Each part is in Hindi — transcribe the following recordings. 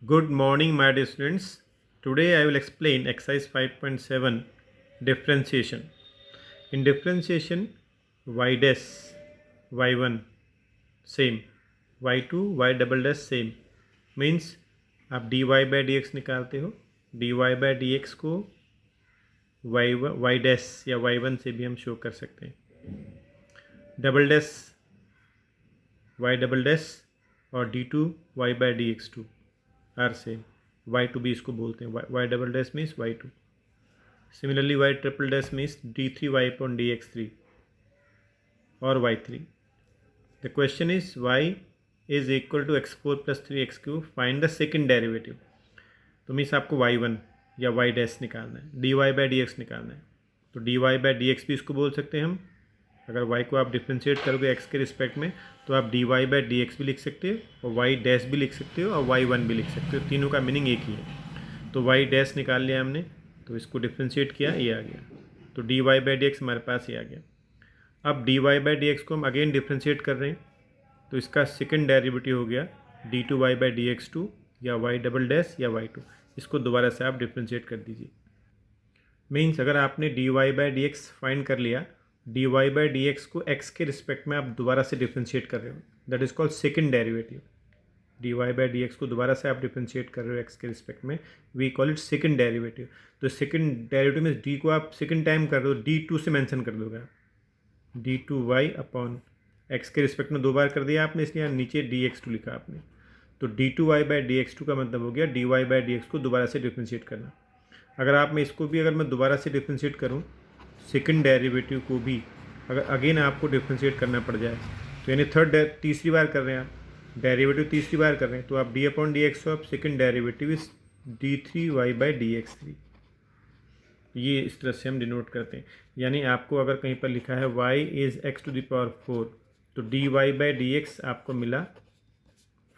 Good morning, my dear students. Today I will explain exercise 5.7 differentiation. In differentiation, y dash, y1 same, y2, y double dash same. Means आप dy by dx निकालते हो, dy by dx को y डैश या y1 से भी हम शो कर सकते हैं. Double dash y double dash और d2 y by dx2 are same. y2 भी इसको बोलते हैं. y double dash means y2. Similarly y triple dash means d3 y upon dx3 और y3. The question is y is equal to x4 plus 3x3. Find the second derivative. तो मीन्स आपको y1 या y डैश निकालना है, dy बाई dx निकालना है. तो dy बाई dx भी इसको बोल सकते हैं हम. अगर y को आप डिफ्रेंशिएट करोगे x के रिस्पेक्ट में तो आप dy बाई dx भी लिख सकते हो और y डैश भी लिख सकते हो और y1 भी लिख सकते हो. तीनों का मीनिंग एक ही है. तो y डैश निकाल लिया हमने, तो इसको डिफ्रेंशिएट किया, ये आ गया. तो dy बाई dx हमारे पास ये आ गया. अब dy बाई dx को हम अगेन डिफ्रेंशिएट कर रहे हैं, तो इसका सेकंड डेरिवेटिव हो गया d2y बाई dx2 या y डबल डैश या y2. इसको दोबारा से आप डिफ्रेंशिएट कर दीजिए. मीन्स अगर आपने dy बाई dx फाइंड कर लिया, dy बाई dx को x के रिस्पेक्ट में आप दोबारा से डिफ्रेंशिएट कर रहे हो, that is called second derivative. dy by dx को दोबारा से आप डिफ्रेंशिएट कर रहे हो x के रिस्पेक्ट में, we call it second derivative. तो सेकंड डेरिवेटिव में d को आप सेकंड टाइम कर दो, d2 से मेंशन कर दोगे. d2y अपॉन x के रिस्पेक्ट में दो बार कर दिया आपने, इसलिए नीचे dx2 लिखा आपने. तो d2y बाई dx2 का मतलब हो गया dy बाई dx को दोबारा से डिफ्रेंशिएट करना. अगर आप मैं इसको भी अगर मैं दोबारा से डिफ्रेंशिएट करूं, सेकंड डेरिवेटिव को भी अगर अगेन आपको डिफ्रेंशिएट करना पड़ जाए, तो यानी तीसरी बार कर रहे हैं आप, डेरिवेटिव तीसरी बार कर रहे हैं, तो आप D upon d x of second derivative is d3y by dx3. ये इस तरह से हम डिनोट करते हैं. यानी आपको अगर कहीं पर लिखा है y is x to the power 4, तो dy बाई dx आपको मिला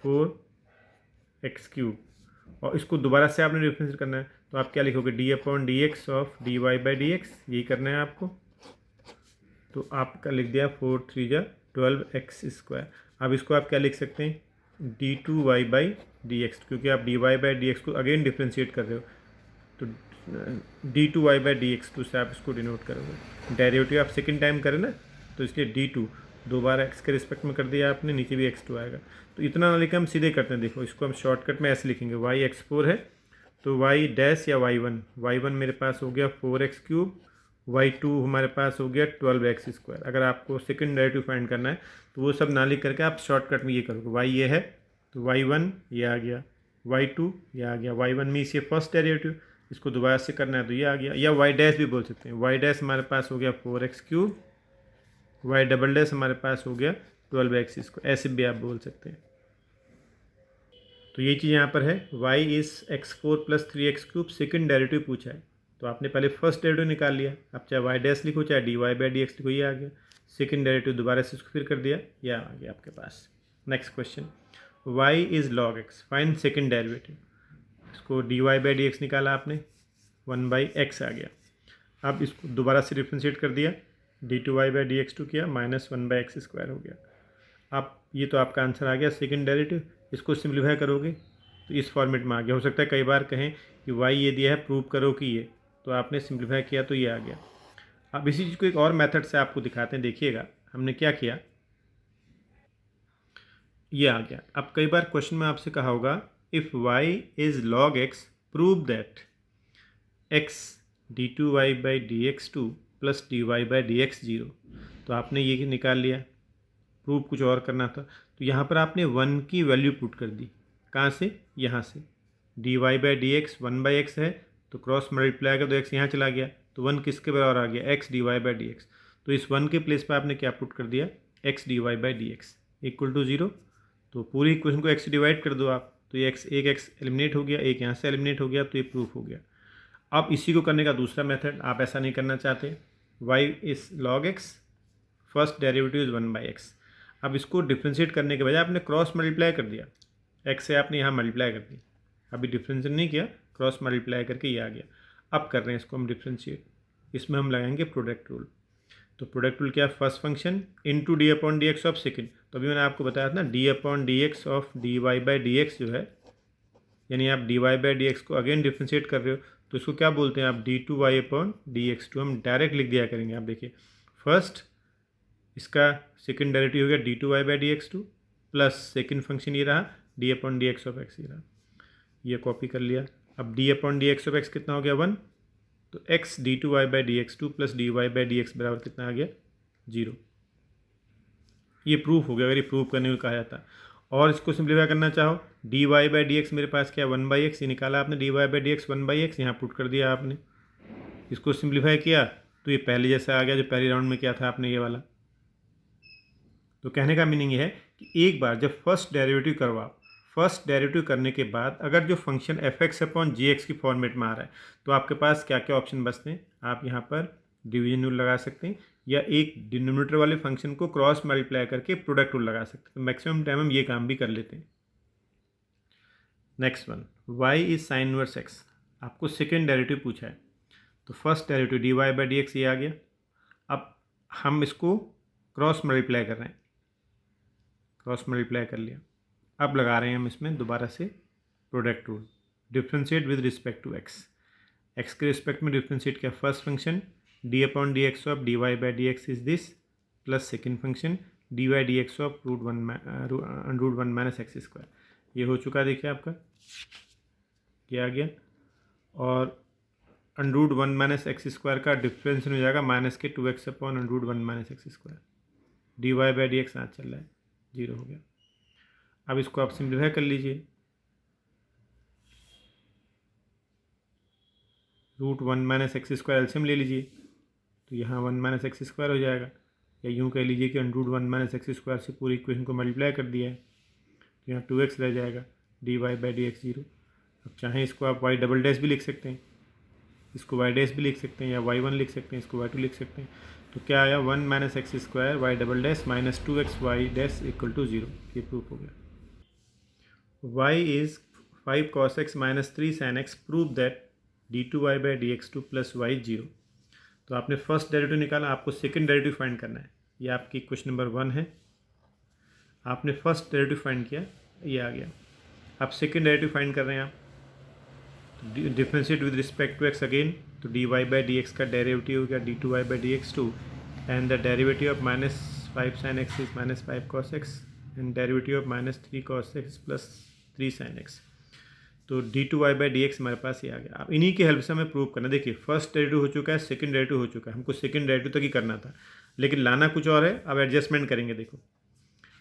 4x3. और इसको दोबारा से आपने डिफरेंशिएट करना है, तो आप क्या लिखोगे, D upon d x of dy by dx. यही करना है आपको. तो आपका लिख दिया 4 3 जा 12x². अब इसको आप क्या लिख सकते हैं, d2y बाई dx, क्योंकि आप dy बाई dx को अगेन डिफ्रेंशिएट कर रहे हो, तो d2y बाई dx2 से आप इसको डिनोट करोगे. डेरिवेटिव आप सेकंड टाइम करें ना, तो इसलिए d2 दो बार x के रिस्पेक्ट में कर दिया आपने, नीचे भी x2 आएगा. तो इतना ना लिखे हम सीधे करते हैं. देखो इसको हम शॉर्टकट में ऐसे लिखेंगे, y x4 है तो y डैश या y1 मेरे पास हो गया 4x3, y2 हमारे पास हो गया 12x². अगर आपको सेकंड डेरिवेटिव फाइंड करना है तो वो सब ना लिख करके आप शॉर्टकट में ये करोगे, y ये है तो y1 ये आ गया, y2 ये आ गया. y1 में इसे फर्स्ट डेरिवेटिव, इसको दोबारा से करना है तो ये आ गया. या y डैश भी बोल सकते हैं. y डैश हमारे पास हो गया 4x3, y डबल डैश हमारे पास हो गया 12x². ऐसे भी आप बोल सकते हैं. तो ये चीज़ यहाँ पर है, y is x4 plus 3x3. Second derivative पूछा है, तो आपने पहले फर्स्ट डेरिवेटिव निकाल लिया. अब चाहे y डैश लिखो चाहे dy बाई dx लिखो, ये आ गया. सेकेंड डेरिवेटिव दोबारा से इसको फिर कर दिया, यह आ गया आपके पास. Next question, y is log x. Find second derivative. इसको dy बाई dx निकाला आपने, 1 बाई x आ गया. अब इसको दोबारा से डिफ्रेंशिएट कर दिया, d2y बाई dx2 किया, माइनस 1 बाई x² हो गया. अब ये तो आपका आंसर आ गया सेकंड डेरिवेटिव. इसको सिंप्लीफाई करोगे तो इस फॉर्मेट में आ गया. हो सकता है कई बार कहें कि y ये दिया है, प्रूव करो कि ये, तो आपने सिंप्लीफाई किया तो ये आ गया. अब इसी चीज़ को एक और मेथड से आपको दिखाते हैं. देखिएगा हमने क्या किया, ये आ गया. अब कई बार क्वेश्चन में आपसे कहा होगा, if y is log x prove that x d2y by dx2 plus dy by dx0. तो आपने ये निकाल लिया. प्रूव कुछ और करना था, तो यहाँ पर आपने 1 की वैल्यू पुट कर दी. कहाँ से, यहाँ से. dy by dx 1 by x है, तो क्रॉस मल्टीप्लाई कर, तो x यहाँ चला गया, तो 1 किसके बराबर आ गया, x dy बाई dx. तो इस 1 के प्लेस पर आपने क्या पुट कर दिया, x dy by dx equal to 0. तो पूरी इक्वेशन को x से डिवाइड कर दो आप, तो ये एक x एलिमिनेट हो गया, एक यहाँ से एलिमिनेट हो गया, तो ये प्रूफ हो गया. अब इसी को करने का दूसरा मेथड, आप ऐसा नहीं करना चाहते, y is log x, first derivative is 1 by x. अब इसको डिफ्रेंशिएट करने के बजाय आपने क्रॉस मल्टीप्लाई कर दिया, x से आपने यहाँ मल्टीप्लाई कर दी. अभी डिफ्रेंशिएट नहीं किया, क्रॉस मल्टीप्लाई करके ये आ गया. अब कर रहे हैं इसको हम डिफ्रेंशिएट. इसमें हम लगाएंगे प्रोडक्ट रूल. तो प्रोडक्ट रूल क्या है, first function into d upon d x of second. तो अभी मैंने आपको बताया था ना, d upon d x of d y by d x जो है, यानी आप dy बाई डी को अगेन डिफ्रेंशिएट कर रहे हो, तो इसको क्या बोलते हैं आप, d2y अपॉन dx2 हम डायरेक्ट लिख दिया करेंगे। आप देखिए फर्स्ट इसका सेकंड डेरिवेटिव हो गया d2y by dx2 plus second function ये रहा d upon d x of x, ये रहा, ये कॉपी कर लिया। अब d upon d x of x कितना हो गया 1, तो x d2y by dx2 plus dy by dx बराबर कितना आ गया 0। ये प्रूफ हो गया अगर ये प्रूफ करने को कहा जाता। और इसको सिंप्लीफाई करना चाहो, dy बाई डी मेरे पास क्या 1 बाई एक्स, ये निकाला आपने, dy by d x 1 by x यहाँ पुट कर दिया आपने। इसको सिंप्लीफाई किया तो ये पहले जैसा आ गया जो पहले राउंड में किया था आपने, ये वाला। तो कहने का मीनिंग ये है कि एक बार जब फर्स्ट डेरिवेटिव करवाओ, फर्स्ट डेरिवेटिव करने के बाद अगर जो फंक्शन एफ एक्स अपॉन जी एक्स की फॉर्मेट में आ रहा है तो आपके पास क्या क्या ऑप्शन बचते हैं। आप यहाँ पर डिवीजन रूल लगा सकते हैं या एक डिनोमिनेटर वाले फंक्शन को क्रॉस मल्टीप्लाई करके प्रोडक्ट रूल लगा सकते हैं। तो मैक्सिमम टाइम हम ये काम भी कर लेते हैं। Next one, y is sine inverse x। आपको सेकेंड डेरिवेटिव पूछा है, तो first derivative dy by d x ये आ गया। अब हम इसको क्रॉस मल्टीप्लाई कर रहे हैं, क्रॉस मल्टीप्लाई कर लिया। अब लगा रहे हैं हम इसमें दोबारा से product rule, differentiate with respect to x। x के रिस्पेक्ट में डिफ्रेंशिएट किया, first function d upon d x of dy by d x is this, plus second function dy d x of root one minus x square. ये हो चुका, देखिए आपका ये आ गया। और अंडरूट 1 माइनस एक्स स्क्वायर का डिफरेंस हो जाएगा माइनस के 2x upon under root 1 minus x square. dy by d x आज चल रहा है, 0 हो गया। अब इसको आप सिंप्लीफाई कर लीजिए, root 1 minus x square LCM ले लीजिए, तो यहाँ 1 माइनस एक्स स्क्वायर हो जाएगा, या यूँ कह लीजिए कि अंडरूट 1 माइनस एक्स स्क्वायर से पूरी इक्वेशन को मल्टीप्लाई कर दिया है, तो यहाँ 2x रह जाएगा, dy बाई डी एक्स 0। अब चाहें इसको आप y डबल डैश भी लिख सकते हैं, इसको y डैश भी लिख सकते हैं, या y1 लिख सकते हैं, इसको y2 लिख सकते हैं। तो क्या आया 1 minus x square y double dash minus 2x y dash equal to 0। ये प्रूफ हो गया। y is 5 cos x minus 3 sin x, prove that d2y by d x 2 plus y 0। तो आपने फर्स्ट डेरिवेटिव निकाला, आपको सेकंड डेरिवेटिव फाइंड करना है। ये आपकी क्वेश्चन नंबर 1 है। आपने फर्स्ट डेरिवेटिव फाइंड किया, ये आ गया। आप सेकंड डेरिवेटिव फाइंड कर रहे हैं, आप differentiate with respect to x again, तो dy बाई डी एक्स का डेरिवेटिव हो गया d2y by d x 2 and the derivative of minus 5 sin x is minus 5 cos x and derivative of minus 3 cos x plus 3 sin x। तो d2y बाई डी एक्स हमारे पास ये आ गया। अब इन्हीं की हेल्प से हमें प्रूव करना। देखिए फर्स्ट डेरिवेटिव हो चुका है, सेकंड डेरिवेटिव हो चुका है, हमको सेकंड डेरिवेटिव तक ही करना था, लेकिन लाना कुछ और है। अब एडजस्टमेंट करेंगे। देखो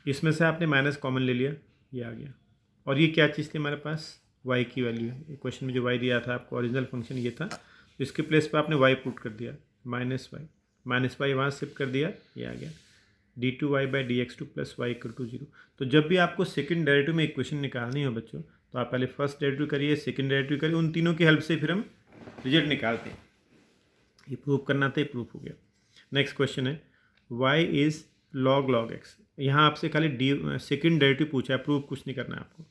इसमें से आपने माइनस कॉमन ले लिया, ये आ गया। और ये क्या चीज़ थी हमारे पास, y की वैल्यू है। क्वेश्चन में जो y दिया था आपको, ओरिजिनल फंक्शन ये था, तो इसके प्लेस पे आपने y पुट कर दिया, माइनस वाई वहाँ शिफ्ट कर दिया, ये आ गया d2y by d x 2 plus y equal to 0। तो जब भी आपको सेकंड डेरिवेटिव में इक्वेशन निकालनी हो बच्चों, तो आप पहले फर्स्ट डेरिवेटिव करिए, सेकंड डेरिवेटिव करिए, उन तीनों की हेल्प से फिर हम रिजल्ट निकालते हैं। ये प्रूफ करना था, ये प्रूफ हो गया। नेक्स्ट क्वेश्चन है y इज़ log x। यहाँ आपसे खाली सेकंड डेरिवेटिव पूछा है, प्रूफ कुछ नहीं करना है आपको।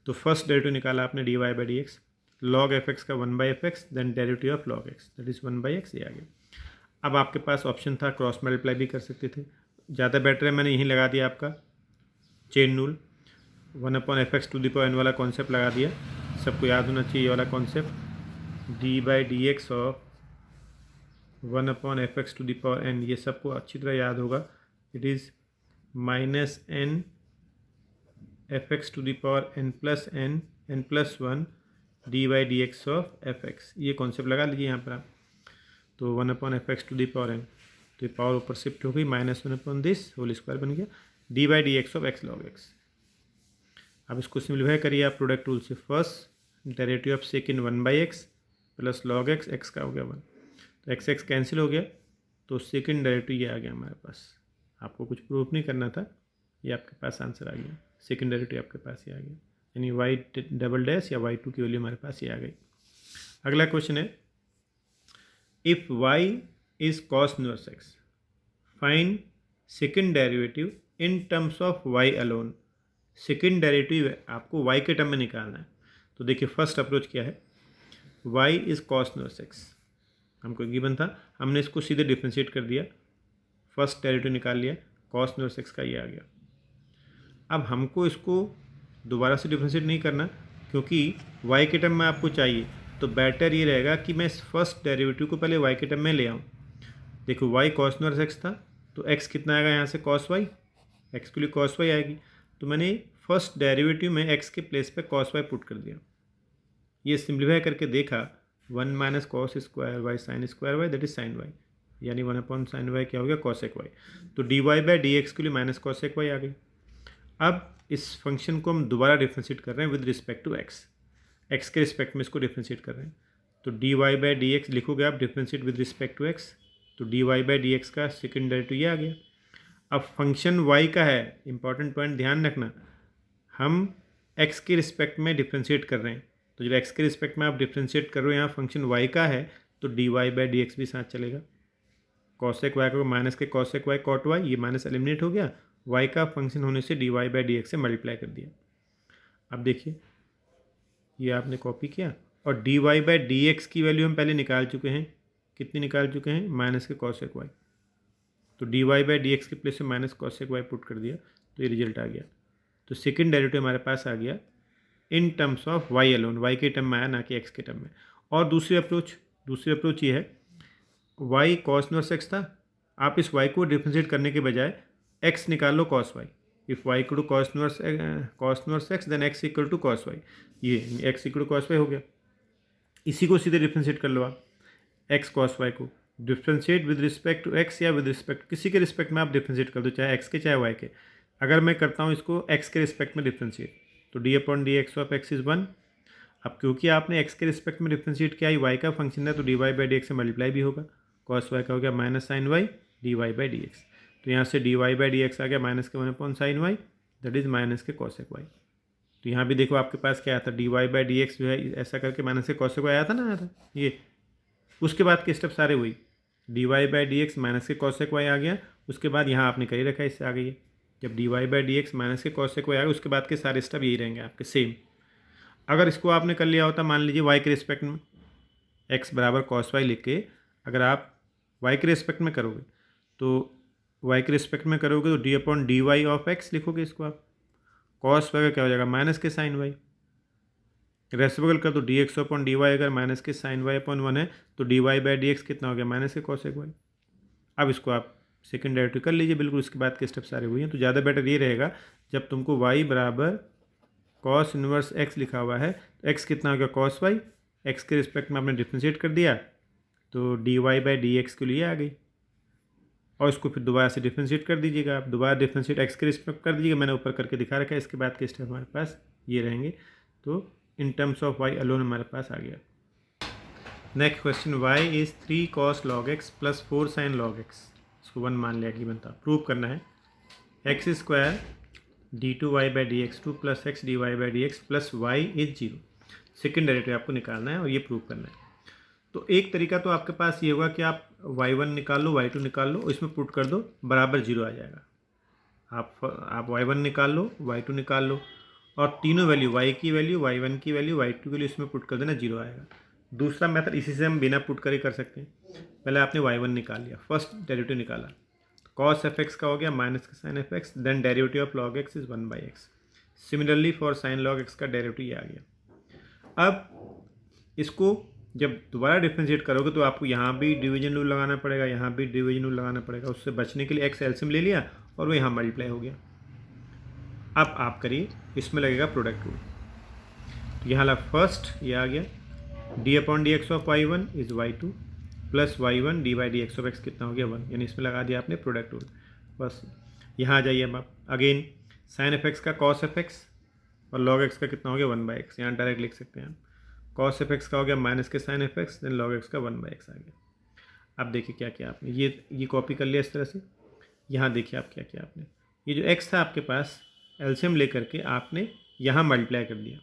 तो फर्स्ट डेरिवेटिव निकाला आपने dy by d x, log f x का 1 by f x, then derivative of log x that is 1 by x, ये आ गया। अब आपके पास ऑप्शन था क्रॉस मल्टीप्लाई भी कर सकते थे, ज़्यादा बेटर है मैंने यहीं लगा दिया आपका chain rule, 1 upon f x to the power n वाला कॉन्सेप्ट लगा दिया। सबको याद होना चाहिए ये वाला concept, d by d x of 1 upon f x to the power n, ये सबको अच्छी तरह याद होगा। It is minus n f x to the power n plus 1 d by d x of f x, ये कॉन्सेप्ट लगा लीजिए यहाँ पर आप। तो 1 upon f x to the power n, तो ये पावर ऊपर शिफ्ट हो गई, minus 1 upon this whole square बन गया, d by d x of x log x. अब इसको सिम्प्लीफाई करिए आप प्रोडक्ट रूल से। First derivative of second 1 by x plus log x, x का हो गया 1, तो एक्स एक्स कैंसिल हो गया, तो सेकेंड डेरिवेटिव ये आ गया हमारे पास। आपको कुछ प्रूफ नहीं करना था, ये आपके पास आंसर आ गया, सेकेंड डेरिवेटिव आपके पास ये आ गया, यानी वाई डबल डैश या y2 की वैल्यू हमारे पास ये आ गई। अगला क्वेश्चन है if y is cos inverse x, find second derivative in terms of y alone. Second derivative आपको y के टर्म में निकालना है। तो देखिए फर्स्ट अप्रोच क्या है, y is cos inverse x, हमको गिवन था, हमने इसको सीधे डिफ्रेंशिएट कर दिया, फर्स्ट डेरिवेटिव निकाल लिया, कॉस इनवर्स x का ये आ गया। अब हमको इसको दोबारा से डिफ्रेंशिएट नहीं करना, क्योंकि y के टर्म में आपको चाहिए, तो बेटर ये रहेगा कि मैं इस फर्स्ट डेरिवेटिव को पहले y के टर्म में ले आऊँ। देखो y कॉस इनवर्स x था, तो x कितना आएगा यहाँ से कॉस y, x के लिए कॉस y आएगी, तो मैंने फर्स्ट डेरिवेटिव में x के प्लेस पे कॉस y पुट कर दिया। ये सिंप्लीफाई करके देखा, 1 minus cos square y sine square y that is sine y, यानी 1 अपॉन साइन वाई क्या हो गया कॉसेक वाई। तो d y by d x के लिए माइनस कॉसेक वाई आ गई। अब इस फंक्शन को हम दोबारा डिफ्रेंशिएट कर रहे हैं with respect to x, x के रिस्पेक्ट में इसको डिफ्रेंशिएट कर रहे हैं। तो d y by d x लिखोगे आप differentiate with respect to x, तो d y by d x का सेकेंड डेरिवेटिव ये आ गया। अब फंक्शन वाई का है, इंपॉर्टेंट पॉइंट ध्यान रखना, हम एक्स के रिस्पेक्ट में डिफ्रेंशिएट कर रहे हैं, तो जब एक्स के रिस्पेक्ट में आप डिफ्रेंशिएट कर रहे हो यहाँ फंक्शन वाई का है, तो d y by d x भी साथ चलेगा। कॉसेक वाई को माइनस के कॉसेक वाई कॉट वाई, ये माइनस एलिमिनेट हो गया, वाई का फंक्शन होने से d y by d x से मल्टीप्लाई कर दिया। अब देखिए ये आपने कॉपी किया, और d y by d x की वैल्यू हम पहले निकाल चुके हैं, कितनी निकाल चुके हैं, माइनस के कॉसेक वाई, तो d y by d x के प्लेस में माइनस कॉसेक वाई पुट कर दिया, तो ये रिजल्ट आ गया। तो सेकेंड डेरिवेटिव हमारे पास आ गया in terms of y alone, y के टर्म में आया ना कि एक्स के टर्म में। और दूसरी अप्रोच ये है, वाई कॉस इनवर्स एक्स था, आप इस वाई को डिफ्रेंशिएट करने के बजाय एक्स निकाल लो cos y, if y equal to cos inverse x then x equal to cos y, ये x equal to cos y हो गया। इसी को सीधे डिफ्रेंशिएट कर लो आप, एक्स कॉस वाई को differentiate with respect to x या विद रिस्पेक्ट किसी के रिस्पेक्ट में आप डिफ्रेंशिएट कर दो, चाहे एक्स के चाहे वाई के। अगर मैं करता हूँ इसको एक्स के रिस्पेक्ट में डिफ्रेंशिएट, तो d upon d x of x is 1। अब क्योंकि आपने एक्स के रिस्पेक्ट में डिफ्रेंशिएट किया, वाई का फंक्शन है, तो d y by d x से मल्टीप्लाई भी होगा, कॉस वाई का हो गया minus sine y d y by d x, तो यहाँ से d y by d x आ गया माइनस के 1 upon sine y that is minus के कॉसेक वाई। तो यहाँ भी देखो आपके पास क्या आता, d y by d x जो है ऐसा करके माइनस के कॉसेक वाई आया था ना, आया था ये। उसके बाद के स्टेप सारे वही, d y by d x minus के कॉसेक वाई आ गया, उसके बाद यहाँ आपने कर ही रखा है, इससे आ गई है। जब d y by d x minus के कॉसेक वाई आ गया, उसके बाद के सारे स्टेप यही रहेंगे आपके सेम। अगर इसको आपने कर लिया होता, मान लीजिए वाई के रिस्पेक्ट में एक्स बराबर कॉस वाई लिख के, अगर आप वाई के रिस्पेक्ट में करोगे, तो वाई के रिस्पेक्ट में करोगे तो d upon d y of x लिखोगे इसको आप, कॉस वाई का क्या हो जाएगा माइनस के साइन वाई, रेसिप्रोकल कर तो d x upon d y, अगर माइनस के साइन वाई अपॉन 1 है तो d y by d x कितना हो गया माइनस के कॉसेक वाई। अब इसको आप सेकेंड डेरिवेटिव कर लीजिए बिल्कुल, उसके बाद के स्टेप सारे हुए हैं। तो ज़्यादा बेटर ये रहेगा, जब तुमको y बराबर कॉस इनवर्स x लिखा हुआ है, तो x कितना हो गया कॉस वाई, x के रिस्पेक्ट में आपने डिफ्रेंशिएट कर दिया, तो d y by d x के लिए आ गई, और इसको फिर दोबारा से डिफ्रेंशिएट कर दीजिएगा आप, दोबारा डिफ्रेंशिएट x के रिस्पेक्ट कर दीजिएगा, मैंने ऊपर करके दिखा रखा है। इसके बाद के स्टेप हमारे पास ये रहेंगे, तो इन टर्म्स ऑफ y अलोन हमारे पास आ गया। Next question, y is 3 cos log x plus 4 sin log x, इसको 1 मान लिया कि बनता, प्रूव करना है x square d two y by d x two plus x d y by d x plus y is 0, second derivative आपको निकालना है और ये प्रूव करना है। तो एक तरीका तो आपके पास ये होगा कि आप y1 निकाल लो, y2 निकाल लो, इसमें पुट कर दो, बराबर 0 आ जाएगा। आप y1 निकाल लो, y2 निकाल लो, और तीनों वैल्यू y की वैल्यू, y1 की वैल्यू, y2 की वैल्यू इसमें पुट कर देना, 0 आएगा। दूसरा मेथड इसी से हम बिना पुट करे कर सकते हैं। पहले आपने y1 निकाल लिया, फर्स्ट डेरिवेटिव निकाला, cos एफ एक्स का हो गया माइनस का sine f x, then derivative of log x is 1 by x. Similarly for sine log x का डेरिवेटिव ये आ गया। अब इसको जब दोबारा डिफ्रेंशिएट करोगे तो आपको यहाँ भी डिवीजन रूल लगाना पड़ेगा, यहाँ भी डिवीजन रूल लगाना पड़ेगा। उससे बचने के लिए एक्स एलसीएम ले लिया और वो यहाँ मल्टीप्लाई हो गया। अब आप करिए, इसमें लगेगा प्रोडक्ट रूल, तो यहाँ ला फर्स्ट ये आ गया, d upon d x of y one is y two plus y one d by d x of x कितना हो गया 1, यानी इसमें लगा दिया आपने प्रोडक्ट रूल। बस यहाँ आ जाइए अब आप, अगेन साइन एफ एक्स का कॉस एफ एक्स और लॉग एक्स का कितना हो गया 1 बाई एक्स, यहाँ डायरेक्ट लिख सकते हैं आप। कॉस एफ एक्स का हो गया माइनस के sine f x, then log x का 1 बाई एक्स आ गया। अब देखिए क्या किया आपने, ये कॉपी कर लिया इस तरह से। यहाँ देखिए आप क्या किया आपने, ये जो एक्स था आपके पास एलसीएम लेकर के आपने यहाँ मल्टीप्लाई कर दिया।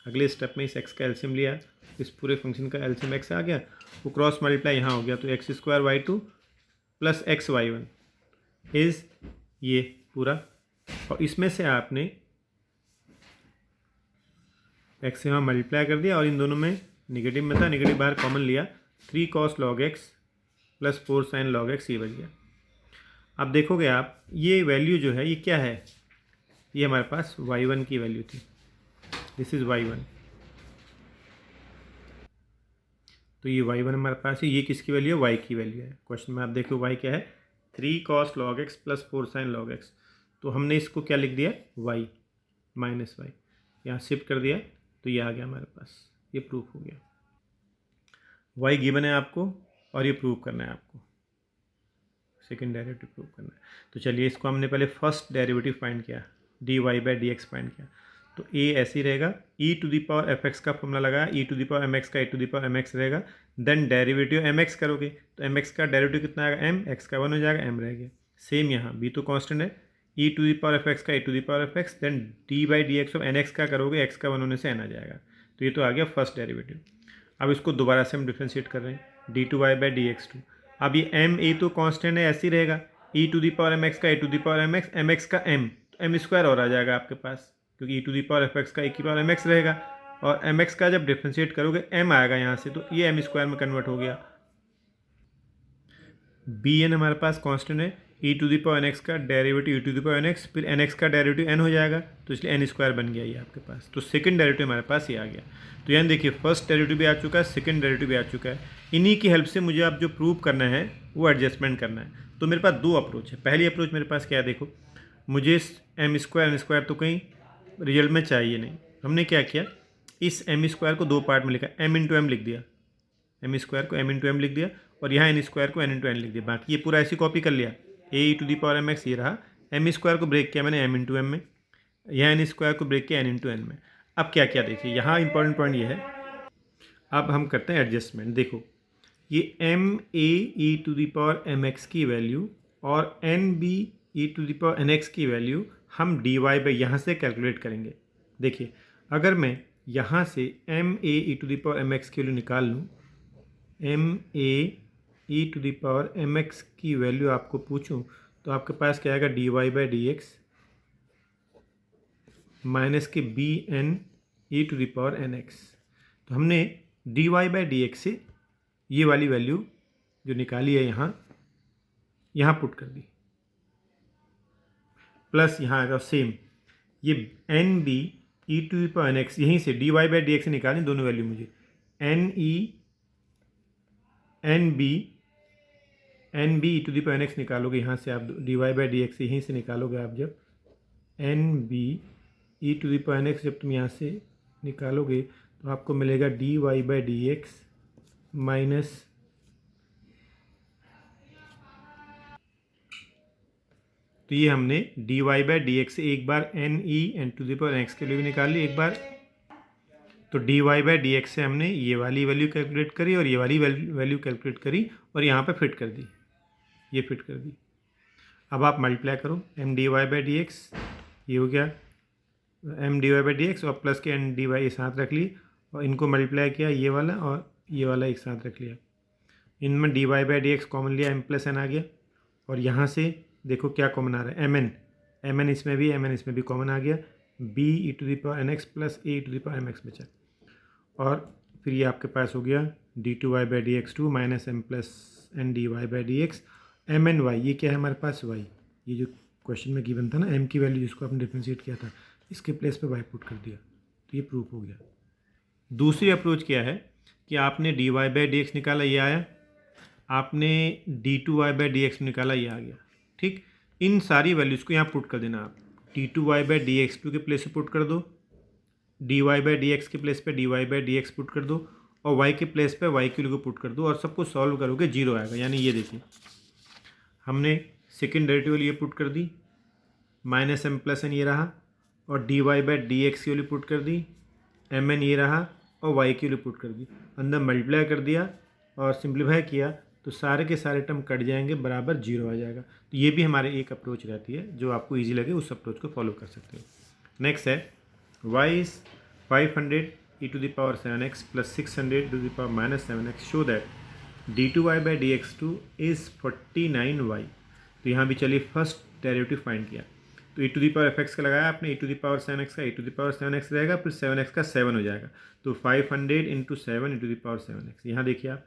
अगले स्टेप में इस एक्स का एलसीएम लिया, इस पूरे फंक्शन का एलसीएम एक्स आ गया, वो क्रॉस मल्टीप्लाई यहाँ हो गया, तो x square y two plus x y one is ये पूरा, और इसमें से आपने एक्स यहाँ मल्टीप्लाई कर दिया और इन दोनों में निगेटिव में था, निगेटिव बाहर कॉमन लिया, 3 cos log x plus 4 sin log x ये बच गया। अब देखोगे आप ये वैल्यू जो है ये क्या है, ये हमारे पास y1 की वैल्यू थी, दिस इज़ y1। तो ये y1 हमारे पास है, ये किसकी वैल्यू है, y की वैल्यू है। क्वेश्चन में आप देखो y क्या है, 3 cos log x plus 4 sin log x। तो हमने इसको क्या लिख दिया, y माइनस वाई, यहाँ शिफ्ट कर दिया तो ये आ गया हमारे पास, ये प्रूफ हो गया। y गिवन है आपको और ये प्रूव करना है आपको, सेकेंड डेरिवेटिव प्रूव करना है। तो चलिए इसको हमने पहले फर्स्ट डेरिवेटिव फाइंड किया, d y by d x find किया। तो ए ऐसे ही रहेगा, e to the power f x का फॉर्मूला लगाया, e to the power m x का a to the power m x रहेगा। देन डेरिवेटिव एम एक्स करोगे तो एम एक्स का डेरिवेटिव कितना आएगा, एम, एक्स का 1 हो जाएगा, एम रह गया। सेम यहाँ बी तो कांस्टेंट है, e to the power f x का a to the power f x, then d by d x of n x का करोगे, एक्स का 1 होने से एन आ जाएगा। तो ये तो आ गया फर्स्ट डेरिवेटिव। अब इसको दोबारा से हम डिफ्रेंशिएट कर रहे हैं, d two y by d x two. अब ये एम ए तो कांस्टेंट है, ऐसे ही रहेगा, e to the power m x का a to the power m x का एम, तो एम स्क्वायर और आ जाएगा आपके पास, क्योंकि e to the power f x का ए की पावर एम एक्स रहेगा, और एम एक्स का जब डिफ्रेंशिएट करोगे एम आएगा यहाँ से, तो ये एम स्क्वायर में कन्वर्ट हो गया। बी एन हमारे पास कांस्टेंट है, e to the power n x का derivative e to the power n x, फिर एन एक्स का डेरिवेटिव एन हो जाएगा, तो इसलिए एन स्क्वायर बन गया ये आपके पास। तो सेकंड डेरिवेटिव हमारे पास ये आ गया। तो यानी देखिए फर्स्ट डेरिवेटिव भी आ चुका है, सेकंड डेरिवेटिव भी आ चुका है। इन्हीं की हेल्प से मुझे अब जो प्रूव करना है वो एडजस्टमेंट करना है। तो मेरे पास दो अप्रोच है। पहली अप्रोच मेरे पास क्या है, देखो मुझे एम स्क्वायर तो कहीं रिजल्ट में चाहिए नहीं। हमने क्या किया, इस एम स्क्वायर को दो पार्ट में लिखा, एम इंटू एम लिख दिया, एम स्क्वायर को एम इंटू एम लिख दिया, और यहाँ एन स्क्वायर को एन इंटू एन लिख दिया। बाकी ये पूरा ऐसी कॉपी कर लिया, a to the power m x ये रहा, एम स्क्वायर को ब्रेक किया मैंने एम इंटू एम में, यहाँ एन स्क्वायर को ब्रेक किया एन इंटू एन में। अब क्या क्या देखिए, यहाँ इंपॉर्टेंट पॉइंट ये है, अब हम करते हैं एडजस्टमेंट। देखो ये m a e to the power m x की वैल्यू और n b e to the power n x की वैल्यू हम डी वाई बाई यहाँ से कैलकुलेट करेंगे। देखिए अगर मैं यहाँ से m a e to the power m x की वैल्यू निकाल लूँ, m a e to the power m x की वैल्यू आपको पूछूं तो आपके पास क्या आएगा, d y by d x minus के b n e to the power n x. तो हमने d y by d x से ये वाली वैल्यू जो निकाली है यहाँ पुट कर दी, प्लस यहाँ आएगा सेम ये n b e to the power n x, यहीं से d y by d x से निकालें दोनों वैल्यू मुझे, n b e to the power n x निकालोगे यहाँ से आप, d y by d x यहीं से निकालोगे आप, जब n b e to the power n x जब तुम यहाँ से निकालोगे तो आपको मिलेगा d y by d x minus तो ये हमने d y by d x से एक बार n e n to the power n x के लिए भी निकाल ली एक बार, तो d y by d x से हमने ये वाली वैल्यू कैलकुलेट करी और ये वाली वैल्यू कैलकुलेट करी और यहाँ पे फिट कर दी, ये फिट कर दी। अब आप मल्टीप्लाई करो, m d y by d x ये हो गया m d y by d x और प्लस के एन डी वाई एक साथ रख ली और इनको मल्टीप्लाई किया, ये वाला और ये वाला एक साथ रख लिया, इनमें d y by d x common लिया, एम प्लस एन आ गया, और यहाँ से देखो क्या कॉमन आ रहा है, एम एन इसमें भी, एम एन इसमें भी कॉमन आ गया, b e to the power n x plus a to the power m x बचा, और फिर ये आपके पास हो गया d two y by d x two minus m plus n d y by d x, m n y ये क्या है हमारे पास वाई, ये जो क्वेश्चन में गिवन था ना एम की वैल्यू जिसको आपने डिफरेंशिएट किया था, इसके प्लेस पे वाई पुट कर दिया, तो ये प्रूफ हो गया। दूसरी अप्रोच क्या है कि आपने d y by d x निकाला, ये आया, आपने d two y by d x निकाला, ये आ गया, ठीक। इन सारी वैल्यूज़ को यहाँ पुट कर देना आप, d two y by d x two के प्लेस पे पुट कर दो, d y by d x के प्लेस पे d y by d x put कर दो, और वाई के प्लेस पे वाई की वैल्यू को पुट कर दो, और सबको सॉल्व करोगे जीरो आएगा। यानी ये देखिए हमने सेकेंड डेरिवेटिव ये पुट कर दी, माइनस एम प्लस एन ये रहा, और d y by d x की वैल्यू पुट कर दी, एम एन ये रहा, और वाई की वैल्यू पुट कर दी, अंदर मल्टीप्लाई कर दिया और सिंप्लीफाई किया तो सारे के सारे टर्म कट जाएंगे, बराबर जीरो आ जाएगा। तो ये भी हमारे एक अप्रोच रहती है, जो आपको ईजी लगे उस अप्रोच को फॉलो कर सकते हो। नेक्स्ट है y is 500 e to the power 7x plus 600 to the power minus 7x show that d2y by dx2 is 49y। तो यहाँ भी चलिए फर्स्ट डेरिवेटिव फाइंड किया, तो e to the power f x का लगाया आपने, e to the power 7x का e to the power 7x रहेगा, फिर 7x का 7 हो जाएगा, तो 500 into 7 e to the power 7x। यहाँ देखिए आप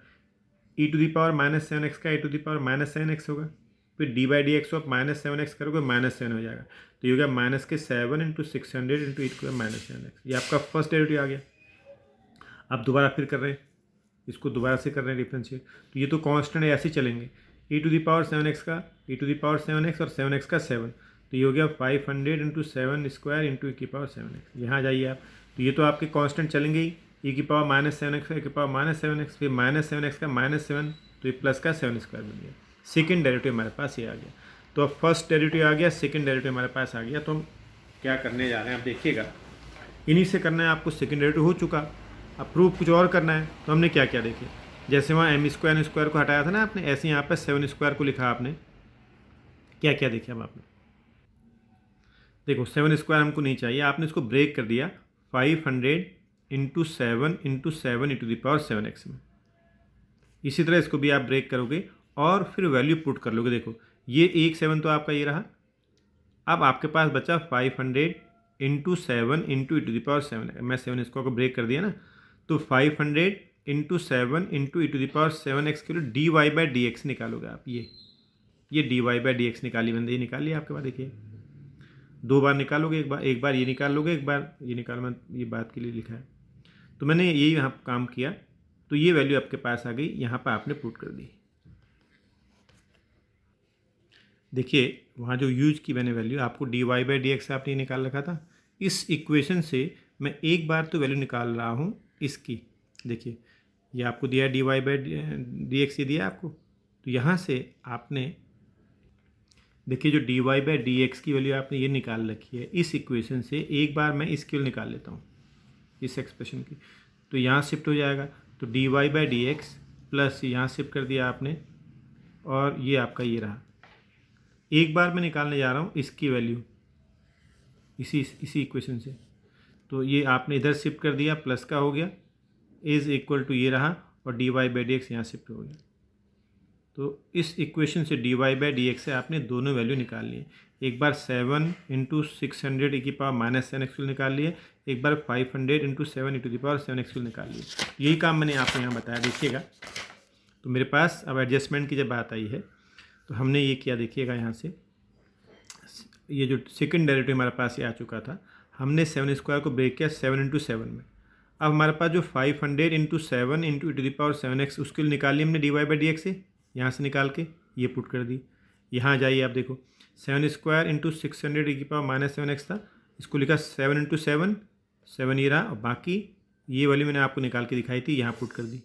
e to the power minus 7x का e to the power minus 7x होगा, फिर डी बाई डी एक्स आप -7x करोगे -7 हो जाएगा, तो ये हो गया माइनस के 7 इंटू 600 इंटू -7x। ये आपका फर्स्ट डेरिवेटिव आ गया। अब दोबारा फिर कर रहे हैं, इसको दोबारा से कर रहे हैं डिफरेंशिएट, तो ये तो कांस्टेंट है, ऐसे ही चलेंगे। e⁻7x का e⁻7x और 7x का 7, तो ये हो गया 500 इंटू 7 स्क्वायर इंटू e⁻7x। यहाँ जाइए आप, तो ये तो आपके कांस्टेंट चलेंगे ही, e⁻−7x का e⁻−7x, फिर -7x का -7, तो ये प्लस का 7 स्क्वायर बन गया। सेकेंड डेरिवेटिव हमारे पास ये आ गया। तो अब फर्स्ट डेरिवेटिव आ गया, सेकेंड डेरिवेटिव हमारे पास आ गया। तो हम क्या करने जा रहे हैं आप देखिएगा, इन्हीं से करना है आपको। सेकेंड डेरिवेटिव हो चुका, अब प्रूफ कुछ और करना है। तो हमने क्या क्या देखिए, जैसे वहाँ m स्क्वायर n स्क्वायर को हटाया था ना आपने, ऐसे यहाँ पर 7 स्क्वायर को लिखा आपने। क्या क्या देखे अब आपने, देखो 7 स्क्वायर हमको नहीं चाहिए, आपने इसको ब्रेक कर दिया 500 इंटू 7 इंटू 7 e⁻7x में। इसी तरह इसको भी आप ब्रेक करोगे और फिर वैल्यू पुट कर लोगे। देखो ये 7 तो आपका ये रहा, अब आपके पास बचा 500 इंटू 7 इंटू e⁻7, मैं 7 स्क्वायर को ब्रेक कर दिया ना, तो 500 इंटू 7 इंटू e⁻7x के लिए d y by d x निकालोगे आप। ये d y by d x निकाली बंदे, ये निकाल लिया आपके पास। देखिए दो बार निकालोगे, एक बार ये निकाल लोगे, एक बार ये निकाल, मैं ये बात के लिए लिखा है। तो मैंने यही यहाँ काम किया, तो ये वैल्यू आपके पास आ गई, यहाँ पर आपने पुट कर दी। देखिए वहाँ जो यूज की मैंने वैल्यू, आपको d y by d x आपने निकाल रखा था। इस इक्वेशन से मैं एक बार तो वैल्यू निकाल रहा हूँ इसकी। देखिए ये आपको दिया d y by d x, ये दिया आपको। तो यहाँ से आपने देखिए जो d y by d x की वैल्यू आपने ये निकाल रखी है, इस इक्वेशन से एक बार मैं इसकी वैल्यू निकाल लेता हूँ इस एक्सप्रेशन की। तो यहाँ शिफ्ट हो जाएगा, तो d y by d x plus यहाँ शिफ्ट कर दिया आपने, और ये आपका ये रहा। एक बार मैं निकालने जा रहा हूँ इसकी वैल्यू इसी इक्वेशन से, तो ये आपने इधर शिफ्ट कर दिया, प्लस का हो गया, इज़ इक्वल टू ये रहा, और d y by d x यहाँ शिफ्ट हो गया। तो इस इक्वेशन से d y by d x से आपने दोनों वैल्यू निकाल लिए। एक बार 7 इंटू 600 e⁻−7x निकाल लिए, एक बार 500 इंटू 7 e⁻7x निकाल लिए। यही काम मैंने आपको यहाँ बताया, देखिएगा। तो मेरे पास अब एडजस्टमेंट की जब बात आई है, तो हमने ये किया, देखिएगा यहाँ से ये जो सेकंड डेरिवेटिव हमारे पास ये आ चुका था, हमने 7 स्क्वायर को ब्रेक किया 7 इंटू 7 में। अब हमारे पास जो 500 इंटू 7 इंटू e⁻7x उसके लिए निकाल ली हमने d y by d x से, यहाँ से निकाल के ये पुट कर दी। यहाँ जाइए आप देखो, 7 स्क्वायर इंटू 600 e⁻7x था, इसको लिखा 7 इंटू 7, 7 ये रहा, और बाकी ये वाली मैंने आपको निकाल के दिखाई थी, यहाँ पुट कर दी।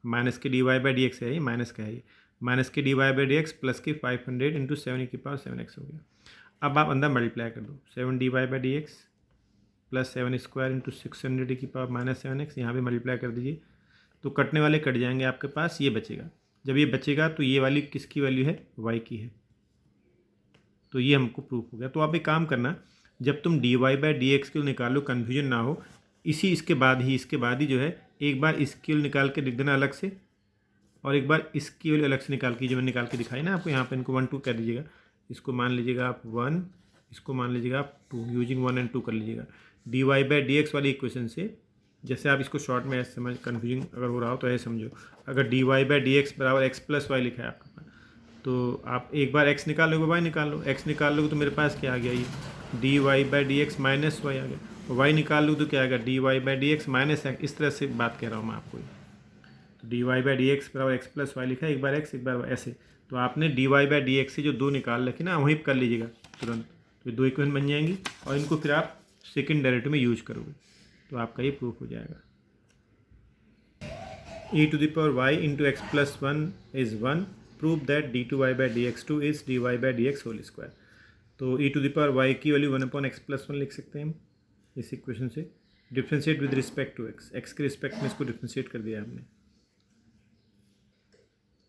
माइनस के d y by d x है, ये माइनस का है, ये माइनस के d y by d x plus के 500 इंटू 7 e⁻7x हो गया। अब आप अंदर मल्टीप्लाई कर दो, 7 d y by d x plus 7 square into 600 e⁻−7x, यहाँ भी मल्टीप्लाई कर दीजिए। तो कटने वाले कट जाएंगे, आपके पास ये बचेगा। जब ये बचेगा तो ये वाली किसकी वैल्यू है, y की है। तो ये हमको प्रूफ हो गया। तो आप एक काम करना, जब तुम d y by d x की निकालो, कन्फ्यूजन ना हो, इसके बाद ही जो है एक बार इसकी निकाल के लिख देना अलग से, और एक बार इसकी वैल्यू अलग से निकाल के, जो मैंने निकाल के दिखाई ना आपको, यहाँ पे इनको 1 2 कर दीजिएगा। इसको मान लीजिएगा आप 1, इसको मान लीजिएगा आप 2, यूजिंग 1 एंड 2 कर लीजिएगा। D y by d x वाली इक्वेशन से, जैसे आप इसको शॉर्ट में ऐसे समझ, कन्फ्यूजिंग अगर हो रहा हो तो ऐसे समझो, अगर d y by d x बराबर एक्स प्लस वाई लिखा है आपके पास, तो आप एक बार x निकाल लोगे, y निकाल लो। x निकाल लोगे तो मेरे पास क्या आ गया, ये d y by d x minus y आ गया, और y निकाल लोगे तो क्या आएगा, d y by d x minus x. इस तरह से बात कह रहा हूँ मैं आपको। तो d y by d x बराबर एक्स प्लस वाई लिखा है, एक बार x एक बार ऐसे। तो आपने d y by d x से जो दो निकाल रखी ना, वहीं कर लीजिएगा तुरंत, तो दो इक्वेशन बन जाएंगी, और इनको फिर आप सेकेंड डेरिवेटिव में यूज करोगे, तो आपका ये प्रूफ हो जाएगा। e⁻y into x plus 1 is 1, prove that d2y by d x 2 is dy by d x whole square. तो e⁻y की वैल्यू 1/x+1 लिख सकते हैं हम इस इक्वेशन से। Differentiate with respect to x के रिस्पेक्ट में इसको डिफ्रेंशिएट कर दिया हमने।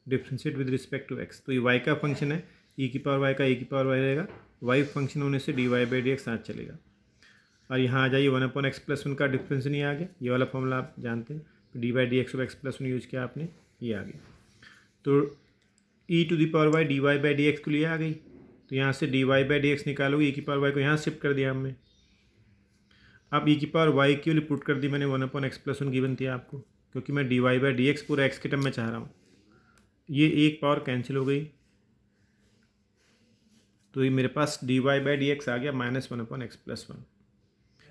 Differentiate with respect to x, तो ये y का फंक्शन है, e⁻y का e⁻y रहेगा, y फंक्शन होने से dy बाई डी एक्स साथ चलेगा। और यहाँ आ जाइए 1/x+1 का डिफरेंस नहीं आ गया, ये वाला फॉर्मूला आप जानते हैं, तो डी बाई डी एक्स और x+1 यूज किया आपने, ये आ गया। तो e⁻y dy by d x के लिए आ गई, तो यहाँ से dy बाई डी एक्स निकालोगे, e⁻y को यहाँ शिफ्ट कर दिया हमने। अब e⁻y की वैल्यू पुट कर दी मैंने, 1/x+1 गिवन थी आपको, क्योंकि मैं dy बाई डी एक्स पूरा x के टर्म में चाह रहा हूँ। ये एक पावर कैंसिल हो गई, तो ये मेरे पास dy बाई डी एक्स आ गया -1/x+1,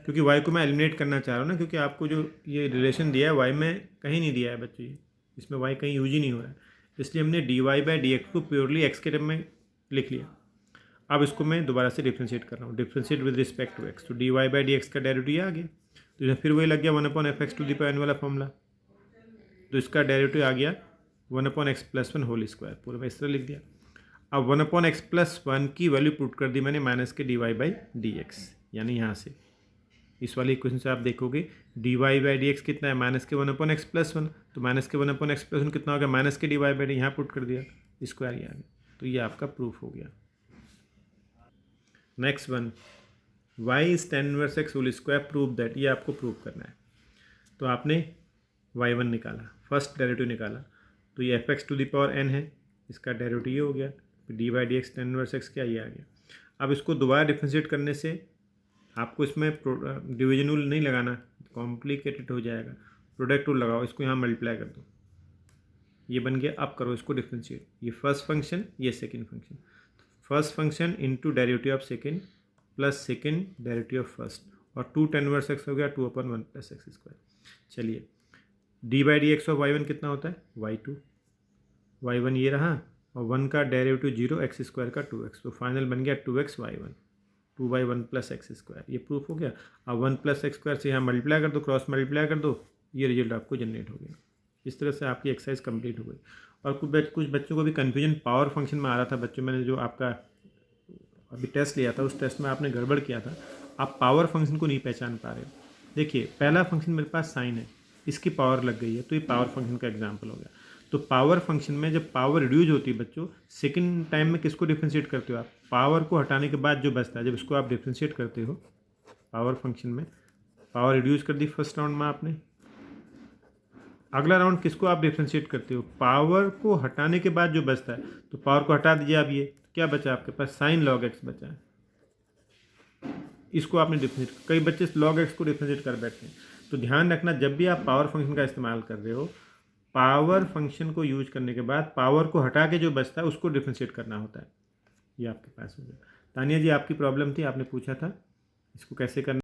क्योंकि y को मैं एलिमिनेट करना चाह रहा हूँ ना, क्योंकि आपको जो ये रिलेशन दिया है y में कहीं नहीं दिया है बच्चों, ये इसमें y कहीं यूज ही नहीं हो रहा है, इसलिए हमने dy बाई डी एक्स को प्योरली x के टर्म में लिख लिया। अब इसको मैं दोबारा से डिफ्रेंशिएट कर रहा हूँ, differentiate with respect to x, तो dy बाई डी एक्स का डेरिवेटिव आ गया, तो इसमें फिर वही लग गया 1/f(x⁴n) वाला फॉर्मूला, तो इसका डेरिवेटिव आ गया 1/x+1 होल स्क्वायर, पूरा मैं इस तरह लिख दिया। अब 1/x+1 की वैल्यू पुट कर दी मैंने माइनस के dy बाई डी एक्स, यानी यहाँ से इस वाले इक्वेशन से आप देखोगे dy बाई डी एक्स कितना है माइनस के 1/x+1, तो माइनस के 1/x+1 कितना हो गया माइनस के dy बाई डी, यहाँ पुट कर दिया, स्क्वायर ये आ गया, तो ये आपका प्रूफ हो गया। Next one, y is tan inverse x whole square prove that, ये आपको प्रूव करना है। तो आपने y1 निकाला, फर्स्ट डेरिवेटिव निकाला, तो ये f(x⁴n) है, इसका डेरिवेटिव ये हो गया, dy by d x tan inverse x क्या ये आ गया। अब इसको दोबारा डिफ्रेंशिएट करने से आपको इसमें डिवीजन रूल नहीं लगाना, कॉम्प्लिकेटेड हो जाएगा, प्रोडक्ट रूल लगाओ, इसको यहाँ मल्टीप्लाई कर दो, ये बन गया। अब करो इसको डिफ्रेंशिएट, ये फर्स्ट फंक्शन ये second function, first function into derivative of second plus second derivative of first, और 2 tan इनवर्स x हो गया 2/1+x²। चलिए D by d x of y1 कितना होता है y2, y1 ये रहा, और 1 का डेरिवेटिव 0, x² का 2x, तो फाइनल बन गया 2x y1, 2/1+x², ये प्रूफ हो गया। अब 1+x² से यहाँ मल्टीप्लाई कर दो, क्रॉस मल्टीप्लाई कर दो, ये रिजल्ट आपको जनरेट हो गया। इस तरह से आपकी एक्सरसाइज कंप्लीट हो गई। और कुछ बच्चों को भी कन्फ्यूजन पावर फंक्शन में आ रहा था। बच्चों, मैंने जो आपका अभी टेस्ट लिया था उस टेस्ट में आपने गड़बड़ किया था, आप पावर फंक्शन को नहीं पहचान पा रहे हो। देखिए पहला फंक्शन मेरे पास साइन है, इसकी पावर लग गई है, तो ये पावर फंक्शन का एग्जाम्पल हो गया। तो पावर फंक्शन में जब पावर रिड्यूज होती है बच्चों, सेकंड टाइम में किसको डिफ्रेंशिएट करते हो आप, पावर को हटाने के बाद जो बचता है, जब इसको आप डिफ्रेंशिएट करते हो पावर फंक्शन में, पावर रिड्यूस कर दी फर्स्ट राउंड में आपने, अगला राउंड किसको आप डिफ्रेंशिएट करते हो, पावर को हटाने के बाद जो बचता है। तो पावर को हटा दीजिए आप, ये क्या बचा आपके पास, साइन लॉग एक्स बचा है, इसको आपने डिफ्रेंशिएट, कई बच्चे लॉग एक्स को डिफ्रेंशिएट कर बैठते हैं। तो ध्यान रखना, जब भी आप पावर फंक्शन का इस्तेमाल कर रहे हो, पावर फंक्शन को यूज करने के बाद पावर को हटा के जो बचता है उसको डिफ्रेंशिएट करना होता है। ये आपके पास हो गया। तानिया जी, आपकी प्रॉब्लम थी, आपने पूछा था इसको कैसे करना।